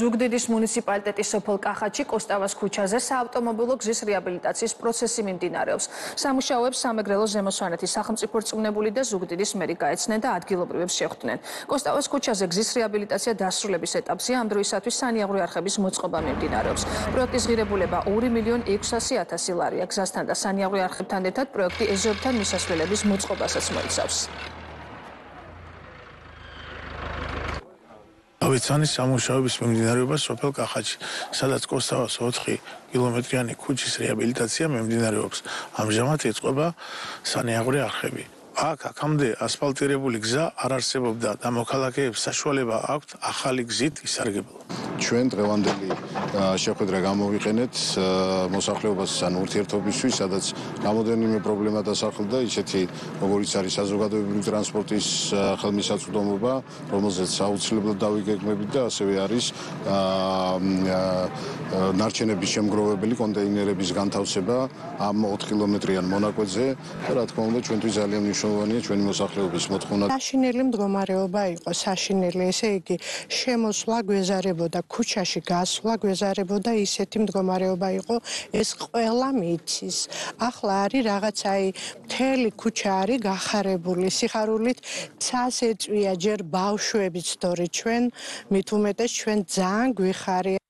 ზუგდიდის მუნიციპალიტეტის სოფელ კახეთში კოსტავას ქუჩაზე საავტომობილო გზის რეაბილიტაციის პროცესი მიმდინარეობს. სამუშაოებს სამეგრელო ზემოსვანეთის სახელმწიფო რწმუნებული და ზუგდიდის მერი გაეცნენ და ადგილობრივებს შეხვდნენ. კოსტავას ქუჩაზე გზის რეაბილიტაცია დასრულების ეტაპზეა, ამ დროისათვის სანიაღვრე არხების მოწყობა მიმდინარეობს. პროექტის ღირებულება 2.600.000 ლარია. გზასთან და სანიაღვრე არხებთან ერთად პროექტი ეზოებთან მისასვლელების მოწყობასაც მოიცავს. ავიცანის სამუშაოების მიმდინარეობა სოფელ კახეთში, სადაც კოსტავას 4 კილომეტრიანი ქუჩის რეაბილიტაცია მიმდინარეობს. ამჟამად ეწყობა სანიაღვრე არხები. აქამდე ასფალტირებული გზა არ არსებობდა და მოქალაქეებს საშუალება აქვთ ახალი გზით ისარგებლონ. ჩვენ დღევანდელი შეხვედრა გამოვიყენეთ მოსახლეობას ან ურთიერთობისთვის, სადაც რამოდენიმე პრობლემა დასახლდა, ისეთი როგორიც არის საზოგადოებრივი ტრანსპორტის ხელმისაწვდომობა, რომელზეც აუცილებლად დავიგეგმებით და ასევე არის ნარჩენების შემგროვებელი კონტეინერების განთავსება ამ 4 კილომეტრიან მონაკვეთზე და რა თქმა უნდა ჩვენთვის ძალიან მნიშვნელოვანია ჩვენი მოსახლეობის მოთხოვნა. საშინელი მდგომარეობა იყო, საშინელი, ესე იგი შემოსვლა გვეზარებოდა, ქუჩაში გასვლა გვეზარებოდა, ისეთი მდგომარეობა იყო, ეს ყველა მიცის. ახლა არის რაღაცაი მთელი ქუჩა არის გახარებული სიხარულით, ცას ეწვია ჯერ ბავშვებიც თორე ჩვენ მით უმეტეს ჩვენ ძალიან გვიხარია.